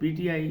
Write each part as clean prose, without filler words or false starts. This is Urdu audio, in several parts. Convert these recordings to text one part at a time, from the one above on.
PTI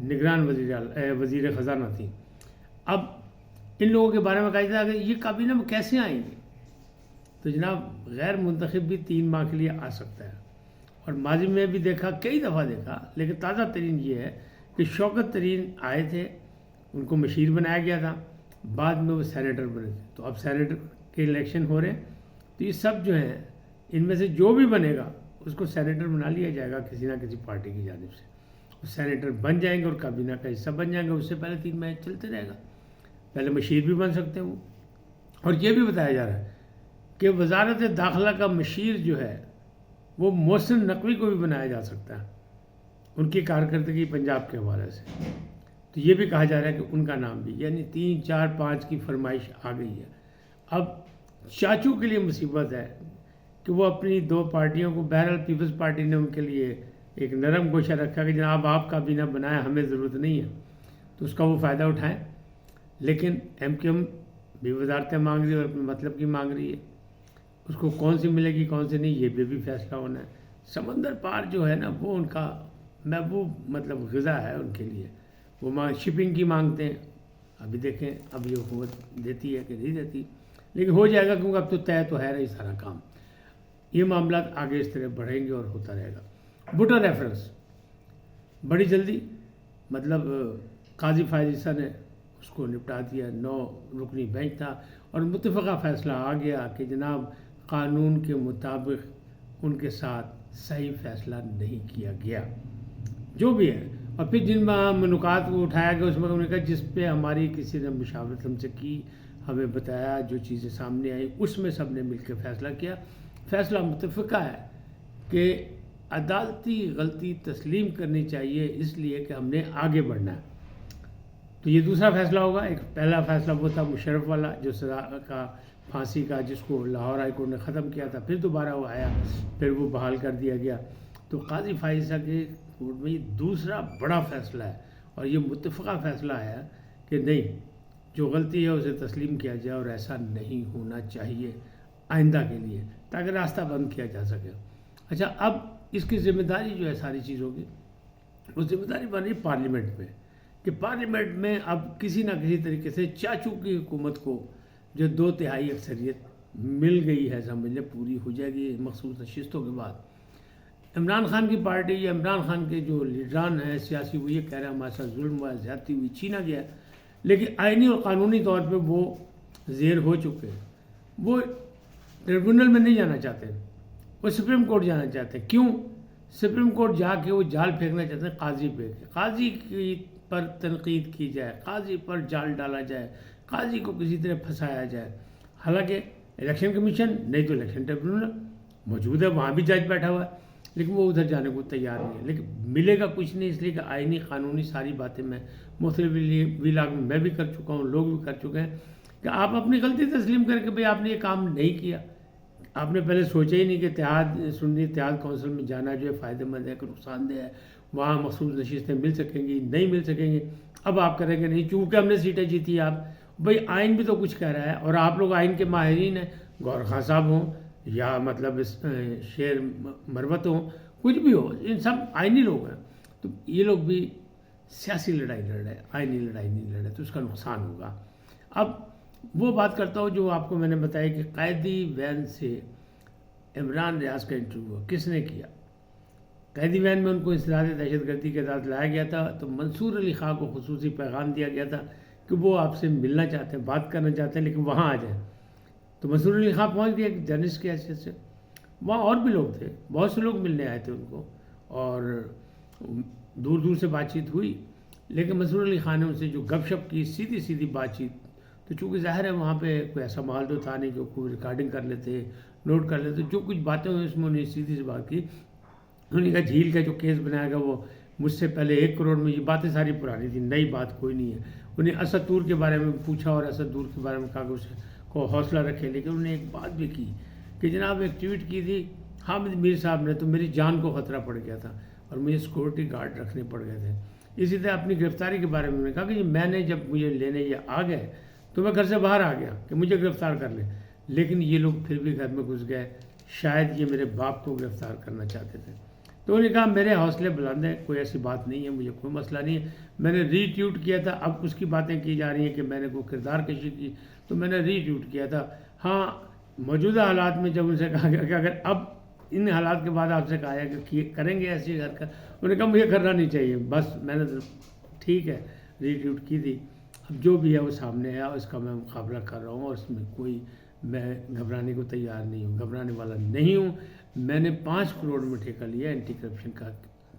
نگران وزیر خزانہ تھیں. اب ان لوگوں کے بارے میں کہا جاتا ہے کہ یہ کابینہ میں کیسے آئیں گے؟ تو جناب غیر منتخب بھی 3 ماہ کے لیے آ سکتا ہے. اور ماضی میں بھی دیکھا، کئی دفعہ دیکھا، لیکن تازہ ترین یہ ہے کہ شوکت ترین آئے تھے، ان کو مشیر بنایا گیا تھا، بعد میں وہ سینیٹر بنے تھے. تو اب سینیٹر کے الیکشن ہو رہے ہیں، تو یہ سب جو ہیں ان میں سے جو بھی بنے گا اس کو سینیٹر بنا لیا جائے گا کسی نہ کسی پارٹی کی جانب سے. وہ سینیٹر بن جائیں گے اور کابینہ کا حصہ بن جائیں گے. اس سے پہلے 3 ماہ چلتے رہے گا، پہلے مشیر بھی بن سکتے ہیں وہ. اور یہ بھی بتایا جا رہا ہے کہ وزارت داخلہ کا مشیر جو ہے وہ محسن نقوی کو بھی بنایا جا سکتا ہے ان کی کارکردگی پنجاب کے حوالے سے. تو یہ بھی کہا جا رہا ہے کہ ان کا نام بھی، یعنی 3 4 5 کی فرمائش آ گئی ہے. اب چاچو کے لیے مصیبت ہے کہ وہ اپنی 2 پارٹیوں کو، بہرحال پیپلز پارٹی نے ان کے لیے ایک نرم گوشہ رکھا کہ جناب آپ کابینہ بنائیں، ہمیں ضرورت نہیں ہے، تو اس کا وہ فائدہ اٹھائیں. لیکن MQM بھی وزارتیں مانگ رہی ہے اور اپنے مطلب کی مانگ رہی ہے. اس کو کون سی ملے گی کون سی نہیں، یہ بھی فیصلہ ہونا ہے. سمندر پار جو ہے نا وہ ان کا محبوب مطلب غذا ہے ان کے لیے. وہ شپنگ کی مانگتے ہیں. ابھی دیکھیں اب یہ حکومت دیتی ہے کہ نہیں دیتی، لیکن ہو جائے گا کیونکہ اب تو طے تو ہے رہی سارا کام. یہ معاملات آگے اس طرح بڑھیں گے اور ہوتا رہے گا. بھٹو ریفرنس بڑی جلدی مطلب قاضی فائز عیسیٰ نے اس کو نپٹا دیا. 9 رکنی بینچ تھا اور متفقہ فیصلہ آ گیا کہ جناب قانون کے مطابق ان کے ساتھ صحیح فیصلہ نہیں کیا گیا جو بھی ہے. اور پھر جن نکات کو اٹھایا گیا اس میں انہوں نے کہا جس پہ ہماری کسی نے مشاورت ہم سے کی، ہمیں بتایا، جو چیزیں سامنے آئیں اس میں سب نے مل کے فیصلہ کیا. فیصلہ متفقہ ہے کہ عدالتی غلطی تسلیم کرنی چاہیے اس لیے کہ ہم نے آگے بڑھنا ہے. تو یہ دوسرا فیصلہ ہوگا. ایک پہلا فیصلہ وہ تھا مشرف والا جو سزا کا پھانسی کا، جس کو لاہور ہائی کورٹ نے ختم کیا تھا، پھر دوبارہ وہ آیا، پھر وہ بحال کر دیا گیا. تو قاضی فائزہ کے کورٹ میں یہ دوسرا بڑا فیصلہ ہے اور یہ متفقہ فیصلہ ہے کہ نہیں، جو غلطی ہے اسے تسلیم کیا جائے اور ایسا نہیں ہونا چاہیے آئندہ کے لیے، تاکہ راستہ بند کیا جا سکے. اچھا، اب اس کی ذمہ داری جو ہے ساری چیزوں کی، وہ ذمہ داری بن رہی پارلیمنٹ میں، کہ پارلیمنٹ میں اب کسی نہ کسی طریقے سے چاچو کی حکومت کو جو 2/3 اکثریت مل گئی ہے، سمجھ لیں پوری ہو جائے گی مخصوص نشستوں کے بعد. عمران خان کی پارٹی یا عمران خان کے جو لیڈران ہیں سیاسی، وہ یہ کہہ رہے ہیں ہمارے ساتھ ظلم ہوا ہے، زیادتی ہوئی، چھینا گیا ہے. لیکن آئینی اور قانونی طور پہ وہ زیر ہو چکے ہیں. وہ ٹریبونل میں نہیں جانا چاہتے، وہ سپریم کورٹ جانا چاہتے ہیں. کیوں؟ سپریم کورٹ جا کے وہ جال پھینکنا چاہتے ہیں قاضی پہ، قاضی کی پر تنقید کی جائے، قاضی پر جال ڈالا جائے، قاضی کو کسی طرح پھنسایا جائے. حالانکہ الیکشن کمیشن نہیں تو الیکشن ٹریبونل موجود ہے، وہاں بھی جج بیٹھا ہوا ہے، لیکن وہ ادھر جانے کو تیار نہیں ہے. لیکن ملے گا کچھ نہیں، اس لیے کہ آئینی قانونی ساری باتیں میں مختلف ویلاگ میں بھی کر چکا ہوں، لوگ بھی کر چکے ہیں کہ آپ اپنی غلطی تسلیم کر کے بھئی آپ نے یہ کام نہیں کیا. آپ نے پہلے سوچا ہی نہیں کہ سنی اتحاد کونسل میں جانا جو ہے فائدہ مند ہے کہ نقصان دہ ہے، وہاں مخصوص نشستیں مل سکیں گی نہیں مل سکیں گی. اب آپ کریں گے نہیں چونکہ ہم نے سیٹیں جیتی. آپ بھئی آئین بھی تو کچھ کہہ رہا ہے، اور آپ لوگ آئین کے ماہرین ہیں، گور خان صاحب ہوں یا مطلب شیر مروت ہوں، کچھ بھی ہو، ان سب آئینی لوگ ہیں. تو یہ لوگ بھی سیاسی لڑائی لڑ رہے ہیں، آئینی لڑائی نہیں لڑ رہے، تو اس کا نقصان ہوگا. اب وہ بات کرتا ہوں جو آپ کو میں نے بتایا کہ قیدی وین سے عمران ریاض کا انٹرویو کس نے کیا. قیدی وین میں ان کو انسداد دہشت گردی کے ساتھ لایا گیا تھا. تو منصور علی خان کو خصوصی پیغام دیا گیا تھا کہ وہ آپ سے ملنا چاہتے ہیں، بات کرنا چاہتے ہیں، لیکن وہاں آ جائیں. تو منصور علی خان پہنچ گیا ایک جرنلسٹ کی حیثیت سے. وہاں اور بھی لوگ تھے، بہت سے لوگ ملنے آئے تھے ان کو، اور دور دور سے بات چیت ہوئی. لیکن منصور علی خان نے ان سے جو گپ شپ کی، سیدھی سیدھی بات چیت، تو چونکہ ظاہر ہے وہاں پہ کوئی ایسا ماحول تو تھا نہیں جو کوئی ریکارڈنگ کر لیتے، نوٹ کر لیتے. جو کچھ باتیں ہوئی اس میں انہوں نے سیدھی سی بات کی. انہوں نے کہا جھیل کا جو کیس بنایا گیا وہ مجھ سے پہلے 1 کروڑ میں، یہ باتیں ساری پرانی تھیں، نئی بات کوئی نہیں ہے. انہیں اسد طور کے بارے میں پوچھا اور اسد طور کے بارے میں کہا کہ اس کو حوصلہ رکھے. لیکن انہوں نے ایک بات بھی کی کہ جناب ایک ٹویٹ کی تھی حامد میر صاحب نے، تو میری جان کو خطرہ پڑ گیا تھا اور مجھے سیکورٹی گارڈ رکھنے پڑ گئے تھے. اسی طرح اپنی گرفتاری کے بارے میں انہوں نے کہا کہ میں نے جب مجھے لینے یہ آ گئے تو میں گھر سے باہر آ گیا کہ مجھے گرفتار کر لیں، لیکن یہ لوگ پھر بھی گھر میں گھس گئے، شاید یہ میرے باپ کو گرفتار کرنا چاہتے تھے. تو انہوں نے کہا میرے حوصلے بلند ہیں، کوئی ایسی بات نہیں ہے، مجھے کوئی مسئلہ نہیں ہے. میں نے ری ٹویٹ کیا تھا، اب اس کی باتیں کی جا رہی ہیں کہ میں نے کوئی کردار کشی کی، تو میں نے ری ٹویٹ کیا تھا. ہاں موجودہ حالات میں جب ان سے کہا گیا کہ اگر اب ان حالات کے بعد آپ سے کہا ہے کہ کریں گے ایسی حرکت، انہوں نے کہا مجھے کرنا نہیں چاہیے، بس میں نے ٹھیک ہے ری ٹویٹ کی تھی. اب جو بھی ہے وہ سامنے ہے، اور اس کا میں مقابلہ کر رہا ہوں، اور اس میں کوئی میں گھبرانے کو تیار نہیں ہوں، گھبرانے والا نہیں ہوں. میں نے 5 کروڑ میں ٹھیکہ لیا. اینٹی کرپشن کا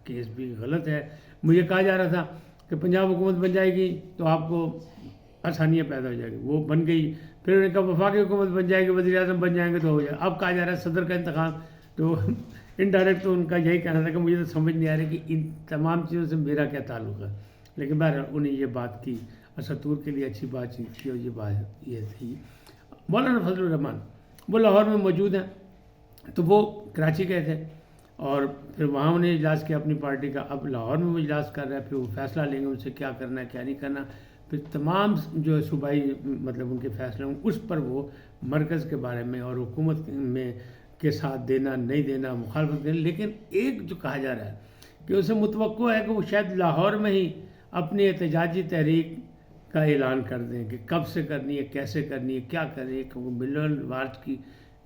کیس بھی غلط ہے. مجھے کہا جا رہا تھا کہ پنجاب حکومت بن جائے گی تو آپ کو آسانیاں پیدا ہو جائے گی، وہ بن گئی. پھر انہوں نے کہا وفاقی حکومت بن جائے گی، وزیر اعظم بن جائیں گے تو ہو جائے. اب کہا جا رہا ہے صدر کا انتخاب. تو انڈائریکٹ تو ان کا یہی کہنا تھا کہ مجھے تو سمجھ نہیں آ رہی کہ ان تمام چیزوں سے میرا کیا تعلق ہے. لیکن بہرحال انہیں یہ بات کی، اسطور کے لیے اچھی بات چیت کی، اور یہ بات یہ تھی. مولانا فضل الرحمان وہ لاہور میں موجود ہیں، تو وہ کراچی گئے تھے، اور پھر وہاں انہیں اجلاس کیا اپنی پارٹی کا. اب لاہور میں وہ اجلاس کر رہا ہے، پھر وہ فیصلہ لیں گے ان سے کیا کرنا ہے کیا نہیں کرنا. پھر تمام جو ہے صوبائی مطلب ان کے فیصلے ہوں، اس پر وہ مرکز کے بارے میں اور حکومت میں کے ساتھ دینا نہیں دینا، مخالفت کرنا. لیکن ایک جو کہا جا رہا ہے کہ اسے متوقع ہے کہ وہ شاید لاہور میں ہی اپنی احتجاجی تحریک کا اعلان کر دیں کہ کب سے کرنی ہے، کیسے کرنی ہے، کیا کرنی ہے. کہ وہ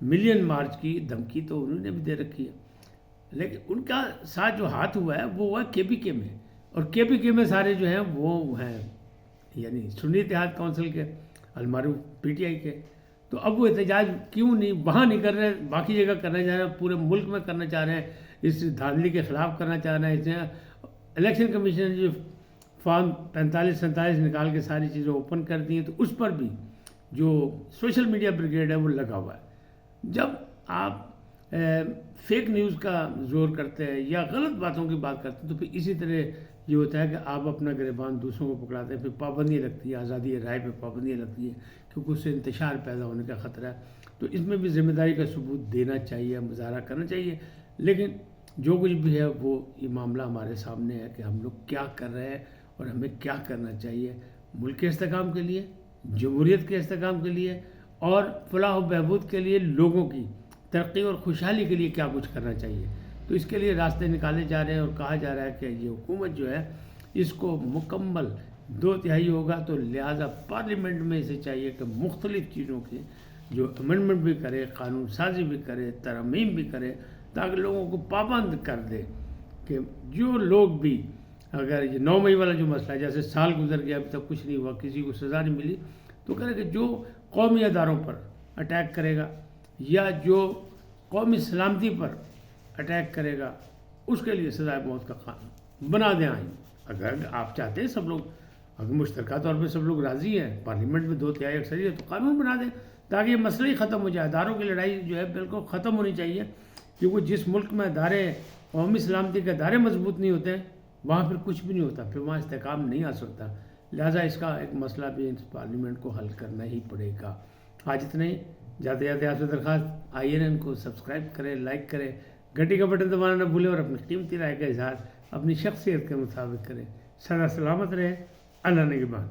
ملین مارچ کی دھمکی تو انہوں نے بھی دے رکھی ہے. لیکن ان کا ساتھ جو ہاتھ ہوا ہے وہ ہوا کے پی کے میں، اور کے پی کے میں سارے جو ہیں وہ ہیں یعنی سنی اتحاد کونسل کے، المعروف پی ٹی آئی کے. تو اب وہ احتجاج کیوں نہیں وہاں نہیں کر رہے، باقی جگہ کرنا چاہ رہے ہیں، پورے ملک میں کرنا چاہ رہے ہیں، اس دھاندلی کے خلاف کرنا چاہ رہے ہیں. اس میں الیکشن کمیشن نے جو فارم 45-47 نکال کے ساری چیزیں اوپن کر دی ہیں، تو اس پر بھی جو سوشل میڈیا بریگیڈ ہے وہ لگا ہوا ہے. جب آپ فیک نیوز کا زور کرتے ہیں یا غلط باتوں کی بات کرتے ہیں، تو پھر اسی طرح یہ ہوتا ہے کہ آپ اپنا گریبان دوسروں کو پکڑاتے ہیں. پھر پابندیاں لگتی ہے، آزادی رائے پہ پابندیاں لگتی ہیں، کیونکہ اس سے انتشار پیدا ہونے کا خطرہ ہے. تو اس میں بھی ذمہ داری کا ثبوت دینا چاہیے، مظاہرہ کرنا چاہیے. لیکن جو کچھ بھی ہے وہ یہ معاملہ ہمارے سامنے ہے کہ ہم لوگ کیا کر رہے ہیں اور ہمیں کیا کرنا چاہیے ملک کے استحکام کے لیے، جمہوریت کے استحکام کے لیے، اور فلاح و بہبود کے لیے، لوگوں کی ترقی اور خوشحالی کے لیے کیا کچھ کرنا چاہیے. تو اس کے لیے راستے نکالے جا رہے ہیں، اور کہا جا رہا ہے کہ یہ حکومت جو ہے اس کو مکمل 2/3 ہوگا، تو لہٰذا پارلیمنٹ میں اسے چاہیے کہ مختلف چیزوں کے جو امنڈمنٹ بھی کرے، قانون سازی بھی کرے، ترمیم بھی کرے، تاکہ لوگوں کو پابند کر دے کہ جو لوگ بھی اگر یہ 9 مئی والا جو مسئلہ ہے، جیسے سال گزر گیا ابھی تک کچھ نہیں ہوا، کسی کو سزا نہیں ملی، تو کرے کہ جو قومی اداروں پر اٹیک کرے گا یا جو قومی سلامتی پر اٹیک کرے گا، اس کے لیے سزائے موت کا قانون بنا دیں آئین. اگر آپ چاہتے ہیں سب لوگ، اگر مشترکہ طور پہ سب لوگ راضی ہیں، پارلیمنٹ میں 2/3 اکثریت، تو قانون بنا دیں تاکہ یہ مسئلہ ہی ختم ہو جائے. اداروں کی لڑائی جو ہے بالکل ختم ہونی چاہیے، کیونکہ جس ملک میں ادارے قومی سلامتی کے ادارے مضبوط نہیں ہوتے وہاں پھر کچھ بھی نہیں ہوتا، پھر وہاں استحکام نہیں آ سکتا. لہٰذا اس کا ایک مسئلہ بھی اس پارلیمنٹ کو حل کرنا ہی پڑے گا. آج اتنا ہی. جاتے جاتے آپ سے درخواست، آئی این کو سبسکرائب کریں، لائک کریں، گھنٹی کا بٹن دبانا نہ بھولیں، اور اپنی قیمتی رائے کا اظہار اپنی شخصیت کے مطابق کریں. سدا سلامت رہیں. اللہ نگہبان.